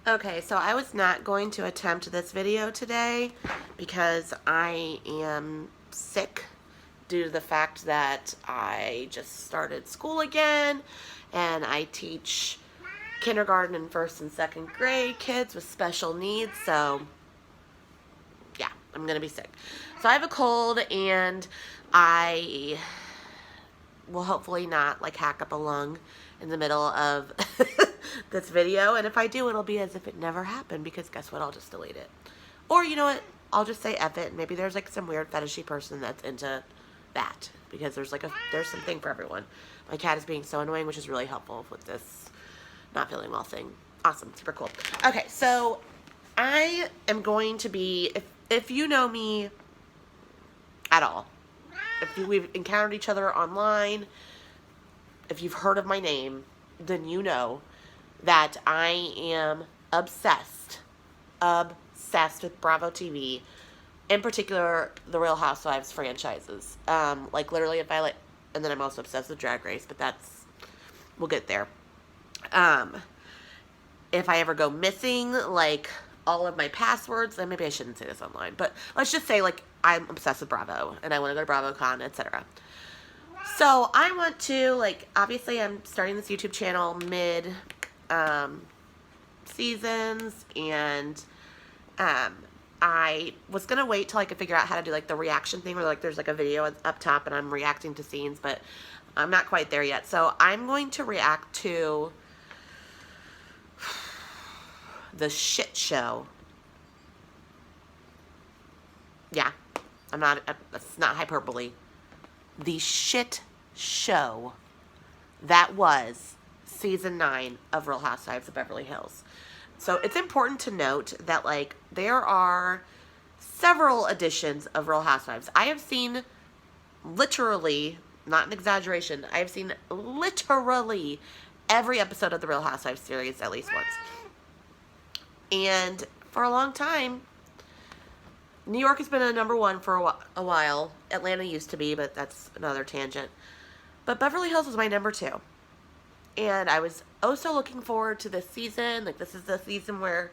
Okay, so I was not going to attempt this video today because I am sick due to the fact that I just started school again and I teach kindergarten and first and second grade kids with special needs, so yeah, I'm gonna be sick. So I have a cold and I will hopefully not like hack up a lung in the middle of this video, and if I do, it'll be as if it never happened, because guess what, I'll just delete it. Or you know what, I'll just say F it, and maybe there's like some weird fetishy person that's into that, because there's something for everyone. My cat is being so annoying, which is really helpful with this not feeling well thing. Awesome, super cool. Okay, so I am going to be, if you know me at all, if we've encountered each other online, if you've heard of my name, then you know that I am obsessed with Bravo TV, in particular the Real Housewives franchises. Like literally, if I like, and then I'm also obsessed with Drag Race, but we'll get there. If I ever go missing, like all of my passwords, then maybe I shouldn't say this online, but let's just say like I'm obsessed with Bravo and I want to go to BravoCon, etc. So I want to, like, obviously I'm starting this YouTube channel mid seasons, and I was gonna wait till I could figure out how to do like the reaction thing where like there's like a video up top and I'm reacting to scenes, but I'm not quite there yet. So I'm going to react to the shit show. Yeah, that's not hyperbole. The shit show that was season 9 of Real Housewives of Beverly Hills. So it's important to note that like there are several editions of Real Housewives. I have seen literally, not an exaggeration, I have seen literally every episode of the Real Housewives series at least once. And for a long time, New York has been a number one for a while. Atlanta used to be, but that's another tangent. But Beverly Hills was my number 2. And I was so looking forward to this season. Like, this is the season where,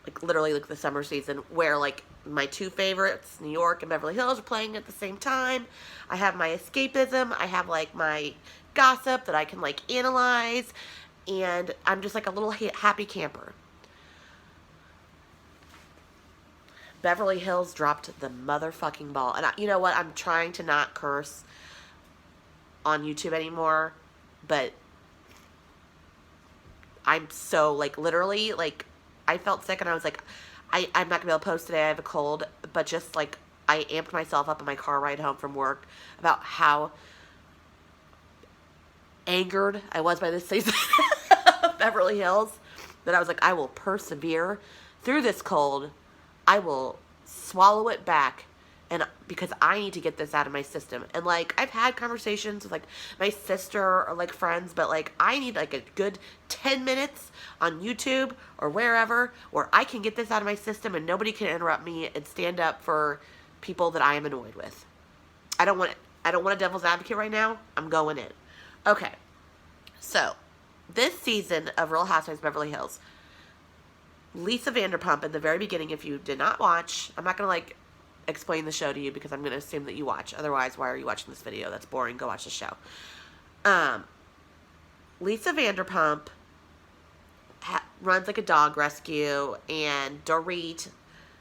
like, literally, like, the summer season, where, like, my 2 favorites, New York and Beverly Hills, are playing at the same time. I have my escapism. I have, like, my gossip that I can, like, analyze. And I'm just, like, a little happy camper. Beverly Hills dropped the motherfucking ball. And you know what? I'm trying to not curse on YouTube anymore. But I'm so, like, literally, like, I felt sick and I was like, I'm not going to be able to post today. I have a cold. But just, like, I amped myself up in my car ride home from work about how angered I was by this season of Beverly Hills. That I was like, I will persevere through this cold. I will swallow it back, and because I need to get this out of my system. And like, I've had conversations with like my sister or like friends, but like I need like a good 10 minutes on YouTube or wherever where I can get this out of my system and nobody can interrupt me and stand up for people that I am annoyed with. I don't want a devil's advocate right now. I'm going in. Okay. So, this season of Real Housewives of Beverly Hills, Lisa Vanderpump in the very beginning, if you did not watch, I'm not going to like explain the show to you because I'm going to assume that you watch. Otherwise, why are you watching this video? That's boring. Go watch the show. Lisa Vanderpump runs like a dog rescue, and Dorit,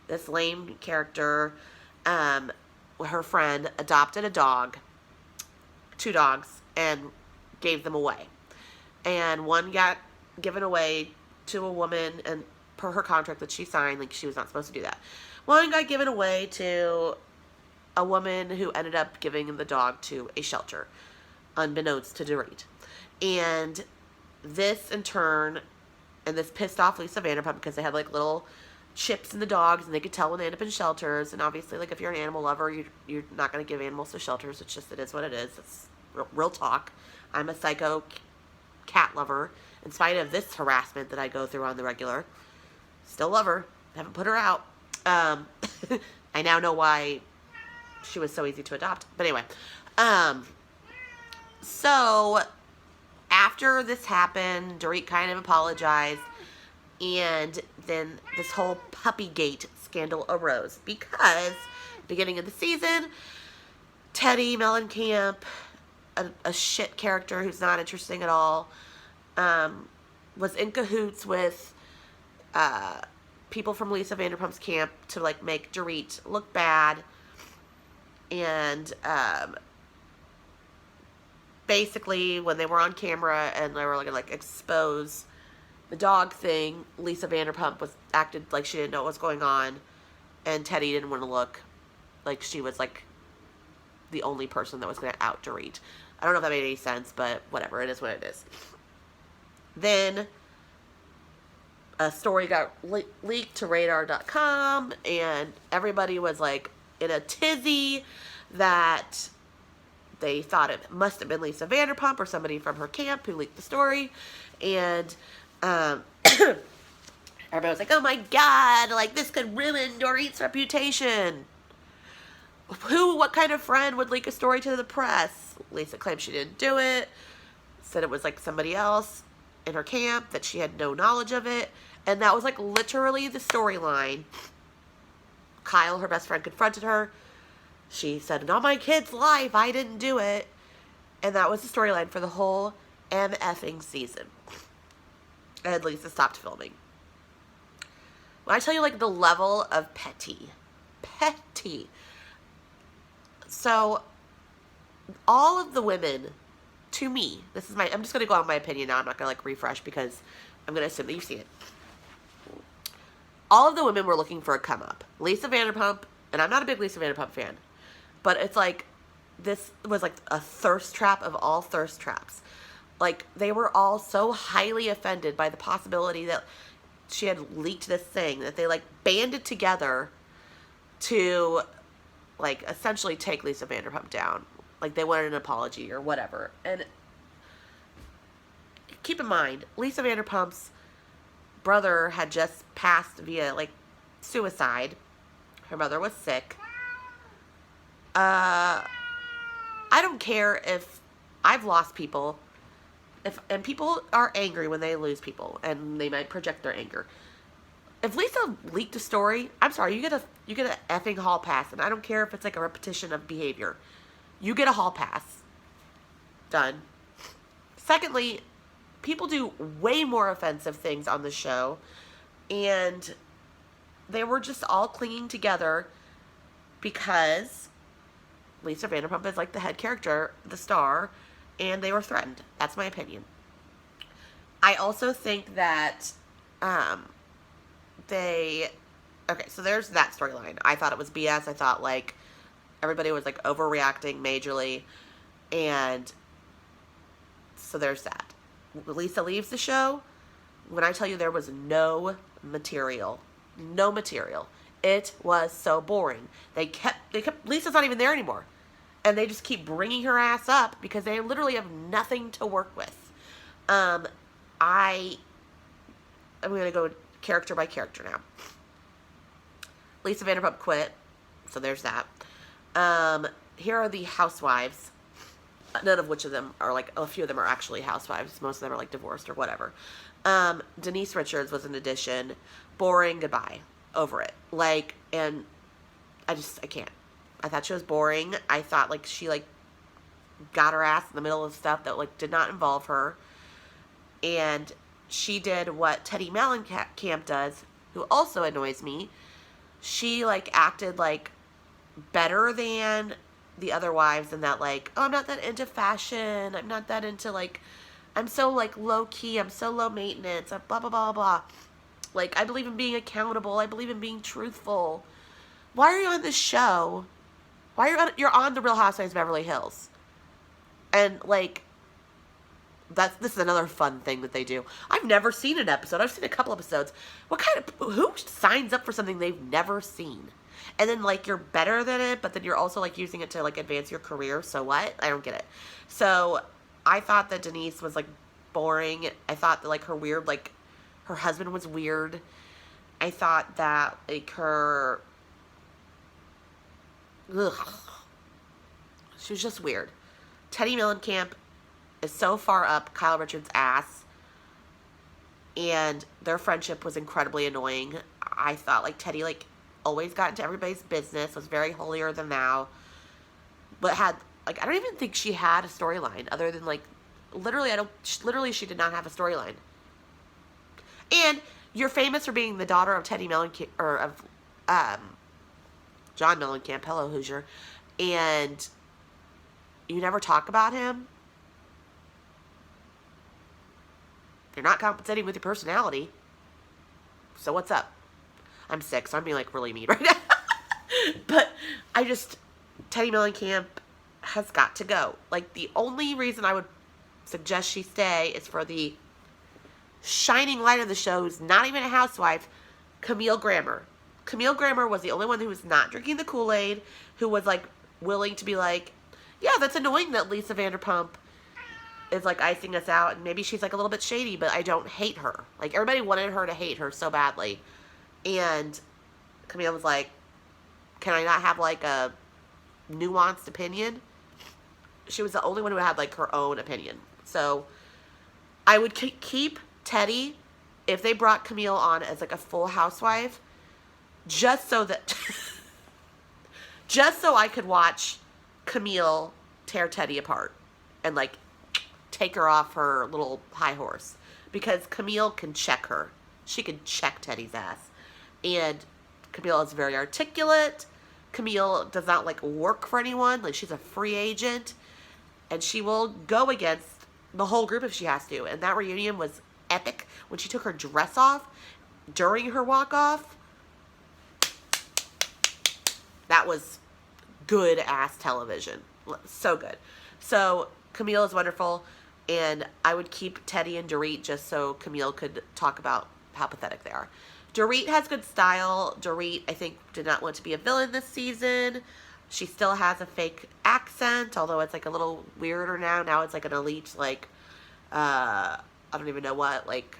this lame character, her friend, adopted a dog, 2 dogs, and gave them away. And one got given away to a woman, and per her contract that she signed, like, she was not supposed to do that. One got given away to a woman who ended up giving the dog to a shelter, unbeknownst to Dorit. And this, in turn, and this pissed off Lisa Vanderpump because they had, like, little chips in the dogs, and they could tell when they end up in shelters. And obviously, like, if you're an animal lover, you're not going to give animals to shelters. It's just, it is what it is. It's real talk. I'm a psycho cat lover, in spite of this harassment that I go through on the regular. Still love her. Haven't put her out. I now know why she was so easy to adopt. But anyway. So, after this happened, Dorit kind of apologized. And then this whole Puppygate scandal arose because beginning of the season, Teddy Mellencamp, a shit character who's not interesting at all, was in cahoots with people from Lisa Vanderpump's camp to like make Dorit look bad, and basically when they were on camera and they were gonna like expose the dog thing, Lisa Vanderpump acted like she didn't know what was going on, and Teddy didn't want to look like she was like the only person that was going to out Dorit. I don't know if that made any sense, but whatever, it is what it is. Then a story got leaked to radar.com, and everybody was like in a tizzy that they thought it must have been Lisa Vanderpump or somebody from her camp who leaked the story. And everybody was like, oh my god, like this could ruin Dorit's reputation. What kind of friend would leak a story to the press? Lisa claimed she didn't do it, said it was like somebody else in her camp, that she had no knowledge of it, and that was like literally the storyline. Kyle, her best friend, confronted her. She said, in all my kids' life, I didn't do it. And that was the storyline for the whole MFing season. And Lisa stopped filming. When I tell you, like, the level of petty. So, all of the women, to me, I'm just going to go on my opinion now. I'm not going to, like, refresh because I'm going to assume that you've seen it. All of the women were looking for a come-up. Lisa Vanderpump, and I'm not a big Lisa Vanderpump fan, but it's like, this was like a thirst trap of all thirst traps. Like, they were all so highly offended by the possibility that she had leaked this thing that they, like, banded together to, like, essentially take Lisa Vanderpump down. Like, they wanted an apology or whatever. And keep in mind, Lisa Vanderpump's brother had just passed via, like, suicide. Her mother was sick. I don't care if I've lost people. And people are angry when they lose people, and they might project their anger. If Lisa leaked a story, I'm sorry, you get a effing hall pass, and I don't care if it's like a repetition of behavior. You get a hall pass. Done. Secondly, people do way more offensive things on the show, and they were just all clinging together because Lisa Vanderpump is like the head character, the star, and they were threatened. That's my opinion. I also think that okay, so there's that storyline. I thought it was BS. I thought, like, everybody was, like, overreacting majorly, and so there's that. Lisa leaves the show. When I tell you there was no material. No material. It was so boring. Lisa's not even there anymore. And they just keep bringing her ass up because they literally have nothing to work with. I'm going to go character by character now. Lisa Vanderpump quit, so there's that. Here are the housewives. None of which of them are, like, a few of them are actually housewives. Most of them are, like, divorced or whatever. Denise Richards was an addition. Boring, goodbye. Over it. Like, and I can't. I thought she was boring. I thought, like, she, like, got her ass in the middle of stuff that, like, did not involve her. And she did what Teddy Mellencamp does, who also annoys me. She, like, acted, like, better than the other wives in that, like, oh, I'm not that into fashion. I'm not that into, like, I'm so, like, low-key. I'm so low maintenance. Blah, blah, blah, blah. Like, I believe in being accountable. I believe in being truthful. Why are you on this show? Why are you're on The Real Housewives of Beverly Hills? And, like, this is another fun thing that they do. I've never seen an episode. I've seen a couple episodes. Who signs up for something they've never seen? And then, like, you're better than it, but then you're also, like, using it to, like, advance your career. So what? I don't get it. So I thought that Denise was, like, boring. I thought that, like, her husband was weird. I thought that, like, she was just weird. Teddy Mellencamp is so far up Kyle Richards' ass. and their friendship was incredibly annoying. I thought, like, Teddy, like, always got into everybody's business, was very holier than thou, but had, like, I don't even think she had a storyline other than, like, literally, she did not have a storyline. And you're famous for being the daughter of Teddy Mellencamp, or of, John Mellencamp, hello Hoosier, and you never talk about him. You're not compensating with your personality. So what's up? I'm sick, so I'm being, like, really mean right now. But Teddy Mellencamp has got to go. Like, the only reason I would suggest she stay is for the shining light of the show, who's not even a housewife, Camille Grammer. Camille Grammer was the only one who was not drinking the Kool-Aid, who was, like, willing to be like, yeah, that's annoying that Lisa Vanderpump is, like, icing us out, and maybe she's, like, a little bit shady, but I don't hate her. Like, everybody wanted her to hate her so badly. And Camille was like, can I not have, like, a nuanced opinion? She was the only one who had, like, her own opinion. So I would keep Teddy if they brought Camille on as, like, a full housewife, just so that just so I could watch Camille tear Teddy apart and, like, take her off her little high horse, because Camille can check her. She can check Teddy's ass. And Camille is very articulate. Camille does not, like, work for anyone. Like, she's a free agent, and she will go against the whole group if she has to. And that reunion was epic. When she took her dress off during her walk-off, that was good-ass television. So good. So Camille is wonderful, and I would keep Teddy and Dorit just so Camille could talk about how pathetic they are. Dorit has good style. Dorit, I think, did not want to be a villain this season. She still has a fake accent, although it's, like, a little weirder now. Now it's, like, an elite, like, I don't even know what, like,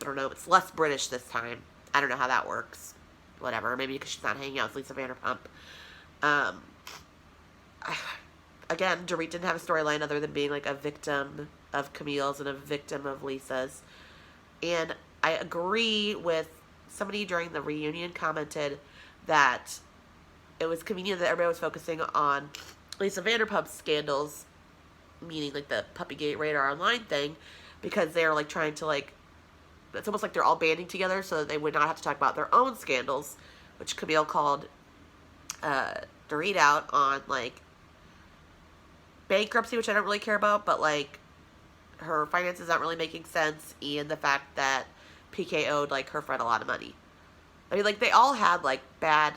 I don't know. It's less British this time. I don't know how that works. Whatever. Maybe because she's not hanging out with Lisa Vanderpump. Again, Dorit didn't have a storyline other than being, like, a victim of Camille's and a victim of Lisa's. And I agree with somebody during the reunion commented that it was convenient that everybody was focusing on Lisa Vanderpump's scandals, meaning, like, the Puppygate Radar Online thing, because they're, like, trying to, like, it's almost like they're all banding together so that they would not have to talk about their own scandals, which Camille called Dorit out on, like, bankruptcy, which I don't really care about, but, like, her finances not really making sense, and the fact that PK owed, like, her friend a lot of money. I mean, like, they all had, like, bad,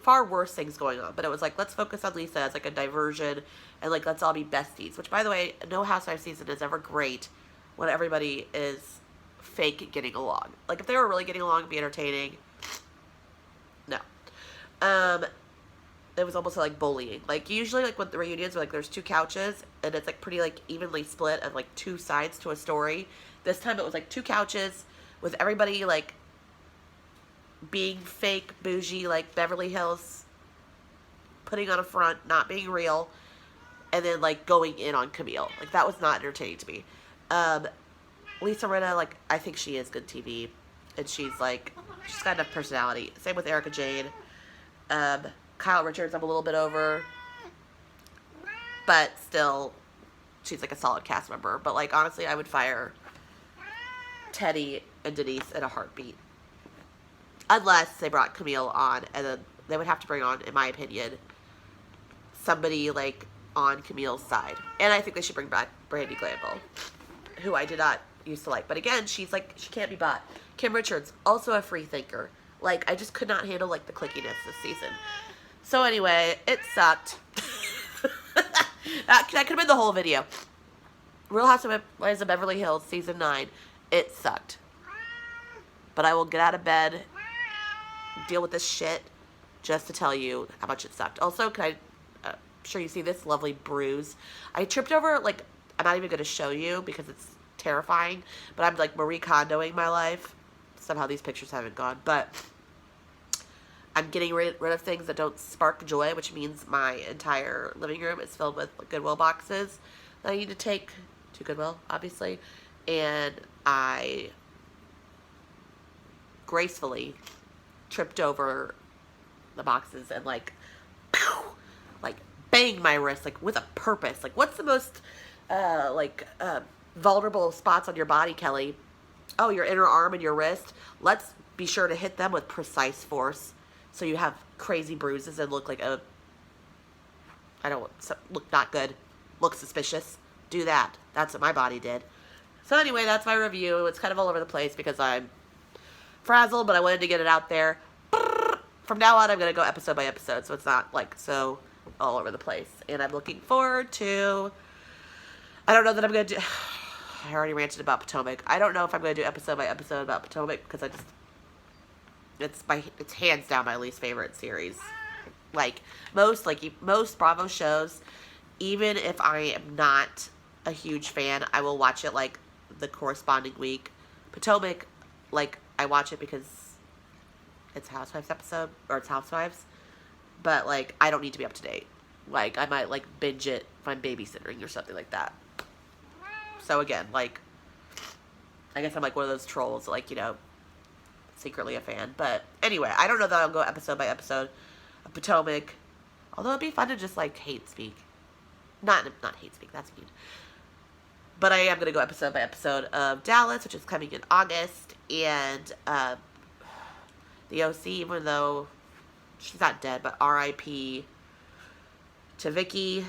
far worse things going on, but it was like, let's focus on Lisa as, like, a diversion, and, like, let's all be besties, which, by the way, no Housewives season is ever great when everybody is fake getting along. Like, if they were really getting along and be entertaining, no. It was almost like bullying. Like, usually, like, with the reunions, where, like, there's two couches, and it's, like, pretty, like, evenly split and, like, two sides to a story. This time it was, like, two couches with everybody, like, being fake, bougie, like, Beverly Hills, putting on a front, not being real, and then, like, going in on Camille. Like, that was not entertaining to me. Lisa Rinna, like, I think she is good TV, and she's, like, she's got enough personality. Same with Erica Jane. Kyle Richards, I'm a little bit over, but still, she's, like, a solid cast member. But, like, honestly, I would fire Teddy and Denise in a heartbeat, unless they brought Camille on, and then they would have to bring on, in my opinion, somebody, like, on Camille's side. And I think they should bring back Brandi Glanville, who I did not used to like. But again, she's, like, she can't be bought. Kim Richards, also a free thinker. Like, I just could not handle, like, the clickiness this season. So anyway, it sucked. that could have been the whole video. Real Housewives of Beverly Hills, Season 9. It sucked. But I will get out of bed, deal with this shit, just to tell you how much it sucked. Also, can I'm sure you see this lovely bruise. I tripped over, like, I'm not even going to show you because it's terrifying, but I'm, like, Marie Kondoing my life. Somehow these pictures haven't gone, but I'm getting rid of things that don't spark joy, which means my entire living room is filled with Goodwill boxes that I need to take to Goodwill, obviously. and I gracefully tripped over the boxes and like, pow, like banged my wrist like with a purpose. Like, what's the most vulnerable spots on your body, Kelly? Oh, your inner arm and your wrist. Let's be sure to hit them with precise force, so you have crazy bruises and look like a, I don't look not good, look suspicious. Do that. That's what my body did. So anyway, that's my review. It's kind of all over the place because I'm frazzled, but I wanted to get it out there. From now on, I'm going to go episode by episode, so it's not like so all over the place. And I'm looking forward to, I don't know that I'm going to do, I already ranted about Potomac. I don't know if I'm going to do episode by episode about Potomac because I just, it's hands down my least favorite series. Like most Bravo shows, even if I am not a huge fan, I will watch it like the corresponding week. Potomac, like, I watch it because it's Housewives episode, or it's Housewives, but like I don't need to be up to date. Like, I might like binge it if I'm babysitting or something like that. So again, like, I guess I'm like one of those trolls, like, you know, secretly a fan. But anyway, I don't know that I'll go episode by episode of Potomac, although it'd be fun to just like hate speak. Not hate speak, that's mean. But I am going to go episode by episode of Dallas, which is coming in August, and the OC, even though she's not dead, but R.I.P. to Vicky.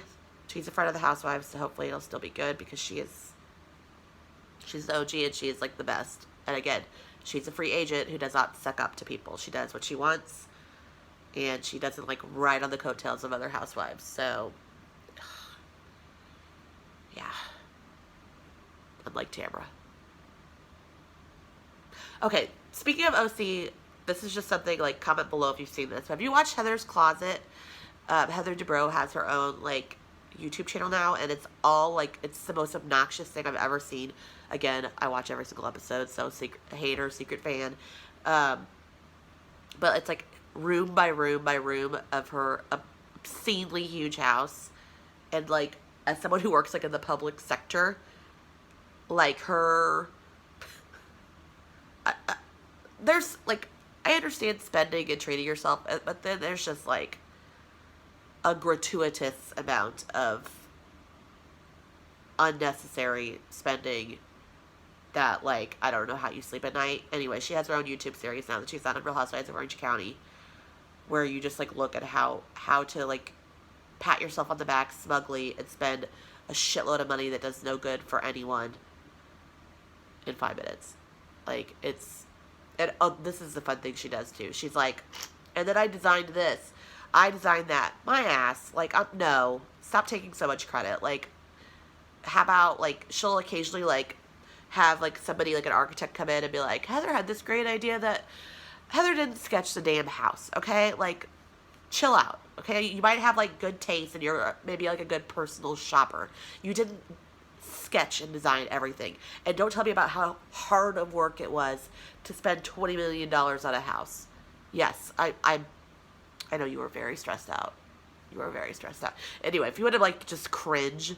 She's a friend of the Housewives, so hopefully it'll still be good because she's the OG and she is like the best. And again, she's a free agent who does not suck up to people. She does what she wants, and she doesn't like ride on the coattails of other housewives. So, yeah. Unlike Tamara. Okay, speaking of OC, this is just something, like, comment below if you've seen this. Have you watched Heather's Closet? Heather Dubrow has her own, like, YouTube channel now, and it's all, like, it's the most obnoxious thing I've ever seen. Again, I watch every single episode, so hater, secret fan. But it's, like, room by room by room of her obscenely huge house. And, like, as someone who works, like, in the public sector, like, her, there's, like, I understand spending and treating yourself, but then there's just, like, a gratuitous amount of unnecessary spending that, like, I don't know how you sleep at night. Anyway, she has her own YouTube series now that she's on Real Housewives of Orange County, where you just, like, look at how to, like, pat yourself on the back smugly and spend a shitload of money that does no good for anyone in 5 minutes. Like, it's, and oh, this is the fun thing she does too. She's like, and then I designed this, I designed that. My ass. Like, no, stop taking so much credit. Like, how about, like, she'll occasionally, like, have, like, somebody, like, an architect come in and be like, Heather had this great idea that Heather didn't sketch the damn house, okay? Like, chill out, okay? You might have, like, good taste and you're maybe, like, a good personal shopper. You didn't sketch and design everything. And don't tell me about how hard of work it was to spend $20 million on a house. Yes, I know you were very stressed out. You were very stressed out. Anyway, if you want to, like, just cringe,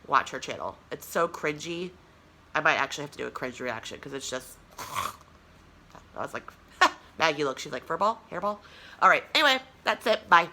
watch her channel. It's so cringy. I might actually have to do a cringe reaction because it's just, I was like, Maggie, look, she's like, fur ball, hairball. All right, anyway, that's it. Bye.